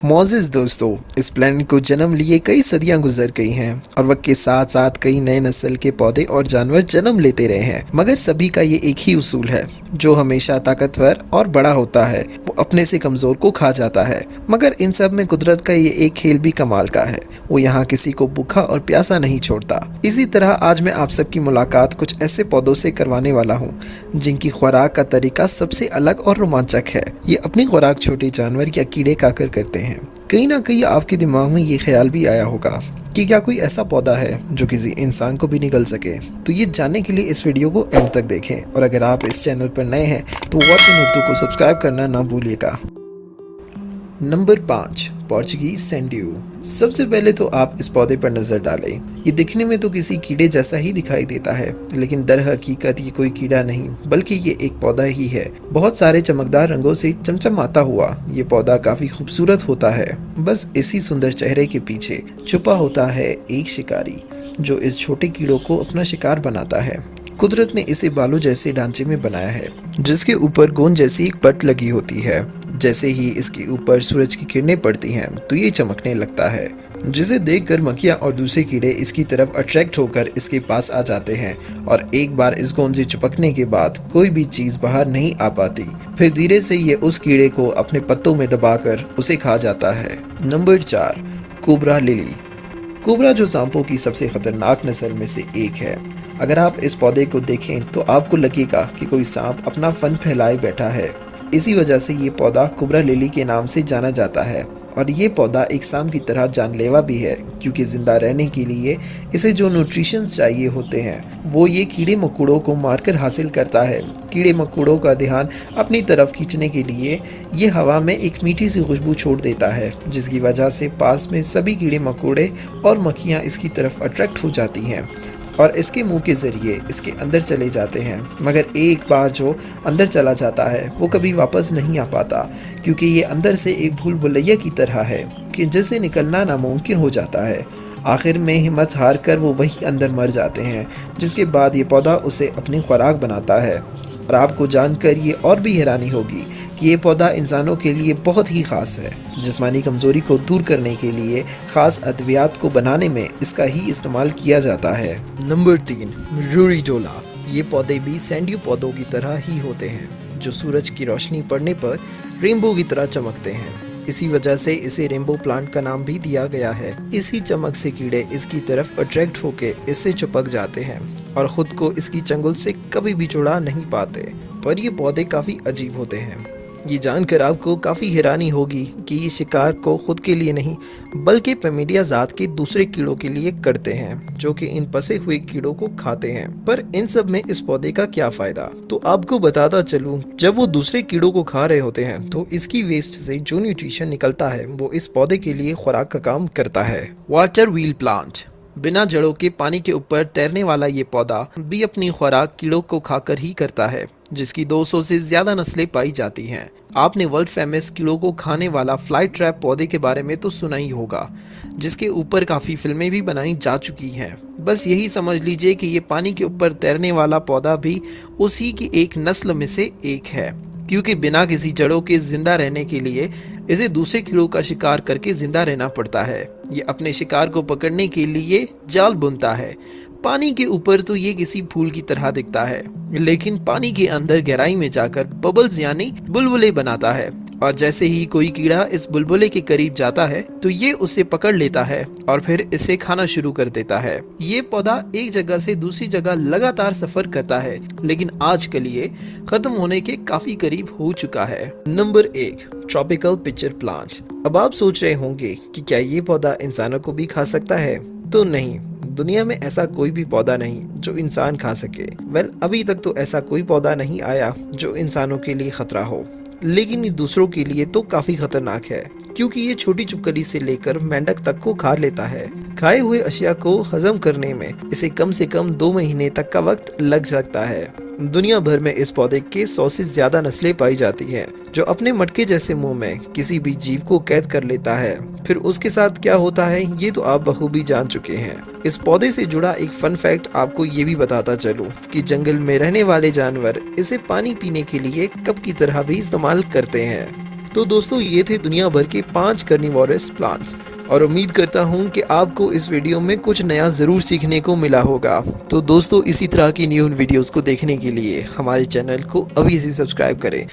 मोअज़्ज़िज़ दोस्तों, इस प्लेनेट को जन्म लिए कई सदियां गुजर गई हैं और वक्त के साथ साथ कई नए नस्ल के पौधे और जानवर जन्म लेते रहे हैं, मगर सभी का ये एक ही उसूल है जो हमेशा ताकतवर और बड़ा होता है, वो अपने से कमज़ोर को खा जाता है। मगर इन सब में कुदरत का ये एक खेल भी कमाल का है, वो यहाँ किसी को भूखा और प्यासा नहीं छोड़ता। इसी तरह आज मैं आप सबकी मुलाकात कुछ ऐसे पौधों से करवाने वाला हूँ जिनकी खुराक का तरीका सबसे अलग और रोमांचक है। ये अपनी खुराक छोटे जानवर या कीड़े खाकर करते हैं। कहीं ना कहीं आपके दिमाग में ये ख्याल भी आया होगा कि क्या कोई ऐसा पौधा है जो किसी इंसान को भी निगल सके। तो ये जानने के लिए इस वीडियो को एंड तक देखें, और अगर आप इस चैनल पर नए हैं तो वॉच इन उर्दू को सब्सक्राइब करना ना भूलिएगा। Number 5, Portuguese sundew. सबसे पहले तो आप इस पौधे पर नज़र डालें। ये दिखने में तो किसी कीड़े जैसा ही दिखाई देता है, लेकिन दर हकीकत ये कोई कीड़ा नहीं बल्कि ये एक पौधा ही है। बहुत सारे चमकदार रंगों से चमचमाता हुआ ये पौधा काफ़ी खूबसूरत होता है। बस इसी सुंदर चेहरे के पीछे छुपा होता है एक शिकारी जो इस छोटे कीड़ों को अपना शिकार बनाता है। कुदरत ने इसे बालों जैसे ढांचे में बनाया है जिसके ऊपर गोंद जैसी एक परत लगी होती है। जैसे ही इसके ऊपर सूरज की किरणें पड़ती हैं तो ये चमकने लगता है, जिसे देखकर मक्खियाँ और दूसरे कीड़े इसकी तरफ अट्रैक्ट होकर इसके पास आ जाते हैं। और एक बार इस गोंद से चिपकने के बाद कोई भी चीज़ बाहर नहीं आ पाती। फिर धीरे से ये उस कीड़े को अपने पत्तों में दबाकर उसे खा जाता है। Number 4, cobra lily. कोबरा जो सांपों की सबसे खतरनाक नस्ल में से एक है। अगर आप इस पौधे को देखें तो आपको लगेगा कि कोई सांप अपना फन फैलाए बैठा है। इसी वजह से ये पौधा कोबरा लिली के नाम से जाना जाता है। और ये पौधा एक सांप की तरह जानलेवा भी है, क्योंकि ज़िंदा रहने के लिए इसे जो न्यूट्रिशंस चाहिए होते हैं वो ये कीड़े मकोड़ों को मारकर हासिल करता है। कीड़े मकोड़ों का ध्यान अपनी तरफ खींचने के लिए ये हवा में एक मीठी सी खुशबू छोड़ देता है, जिसकी वजह से पास में सभी कीड़े मकोड़े और मक्खियाँ इसकी तरफ अट्रैक्ट हो जाती हैं और इसके मुंह के ज़रिए इसके अंदर चले जाते हैं। मगर एक बार जो अंदर चला जाता है वो कभी वापस नहीं आ पाता, क्योंकि ये अंदर से एक भूल भुलैया की तरह है कि जिससे निकलना नामुमकिन हो जाता है। आखिर में हिम्मत हार कर वो वही अंदर मर जाते हैं, जिसके बाद ये पौधा उसे अपनी खुराक बनाता है। और आपको जानकर ये और भी हैरानी होगी कि ये पौधा इंसानों के लिए बहुत ही ख़ास है। जिस्मानी कमज़ोरी को दूर करने के लिए ख़ास अद्वियात को बनाने में इसका ही इस्तेमाल किया जाता है। नंबर 3, रूरीडोला। ये पौधे भी सैंड्यू पौधों की तरह ही होते हैं, जो सूरज की रोशनी पड़ने पर रेनबो की तरह चमकते हैं। इसी वजह से इसे रेनबो प्लांट का नाम भी दिया गया है। इसी चमक से कीड़े इसकी तरफ अट्रैक्ट होकर इससे चिपक जाते हैं और ख़ुद को इसकी चंगुल से कभी भी छुड़ा नहीं पाते। पर ये पौधे काफ़ी अजीब होते हैं। ये जानकर आपको काफ़ी हैरानी होगी कि ये शिकार को खुद के लिए नहीं बल्कि पैमिडिया ज़ात के दूसरे कीड़ों के लिए करते हैं, जो कि इन फंसे हुए कीड़ों को खाते हैं। पर इन सब में इस पौधे का क्या फ़ायदा, तो आपको बताता चलूँ, जब वो दूसरे कीड़ों को खा रहे होते हैं तो इसकी वेस्ट से जो न्यूट्रिशन निकलता है वो इस पौधे के लिए खुराक का काम करता है। Water wheel plant. बिना जड़ों के पानी के ऊपर तैरने वाला ये पौधा भी अपनी खुराक कीड़ों को खाकर ही करता है, जिसकी 200 से ज़्यादा नस्लें पाई जाती हैं। आपने वर्ल्ड फेमस कीड़ों को खाने वाला फ्लाई ट्रैप पौधे के बारे में तो सुना ही होगा, जिसके ऊपर काफ़ी फिल्में भी बनाई जा चुकी हैं। बस यही समझ लीजिए कि ये पानी के ऊपर तैरने वाला पौधा भी उसी की एक नस्ल में से एक है, क्योंकि बिना किसी जड़ों के ज़िंदा रहने के लिए इसे दूसरे कीड़ों का शिकार करके ज़िंदा रहना पड़ता है। ये अपने शिकार को पकड़ने के लिए जाल बुनता है। पानी के ऊपर तो ये किसी फूल की तरह दिखता है, लेकिन पानी के अंदर गहराई में जाकर बबल्स यानी बुलबुले बनाता है। और जैसे ही कोई कीड़ा इस बुलबुले के करीब जाता है तो ये उसे पकड़ लेता है और फिर इसे खाना शुरू कर देता है। ये पौधा एक जगह से दूसरी जगह लगातार सफर करता है, लेकिन आजकल ये खत्म होने के काफी करीब हो चुका है। Number 1, tropical pitcher plant. अब आप सोच रहे होंगे कि क्या ये पौधा इंसानों को भी खा सकता है? तो नहीं, दुनिया में ऐसा कोई भी पौधा नहीं जो इंसान खा सके। अभी तक तो ऐसा कोई पौधा नहीं आया जो इंसानों के लिए खतरा हो, लेकिन ये दूसरों के लिए तो काफी खतरनाक है, क्योंकि ये छोटी चुपकली से लेकर मेंढक तक को खा लेता है। खाए हुए अशिया को हजम करने में इसे कम से कम 2 महीने तक का वक्त लग सकता है। दुनिया भर में इस पौधे के 100 से ज्यादा नस्लें पाई जाती हैं, जो अपने मटके जैसे मुंह में किसी भी जीव को कैद कर लेता है। फिर उसके साथ क्या होता है ये तो आप बखूबी जान चुके हैं। इस पौधे से जुड़ा एक फन फैक्ट आपको ये भी बताता चलूं कि जंगल में रहने वाले जानवर इसे पानी पीने के लिए कप की तरह भी इस्तेमाल करते हैं। तो दोस्तों ये थे दुनिया भर के 5 कार्निवोरस प्लांट्स, और उम्मीद करता हूँ कि आपको इस वीडियो में कुछ नया ज़रूर सीखने को मिला होगा। तो दोस्तों इसी तरह की न्यू वीडियोस को देखने के लिए हमारे चैनल को अभी से सब्सक्राइब करें।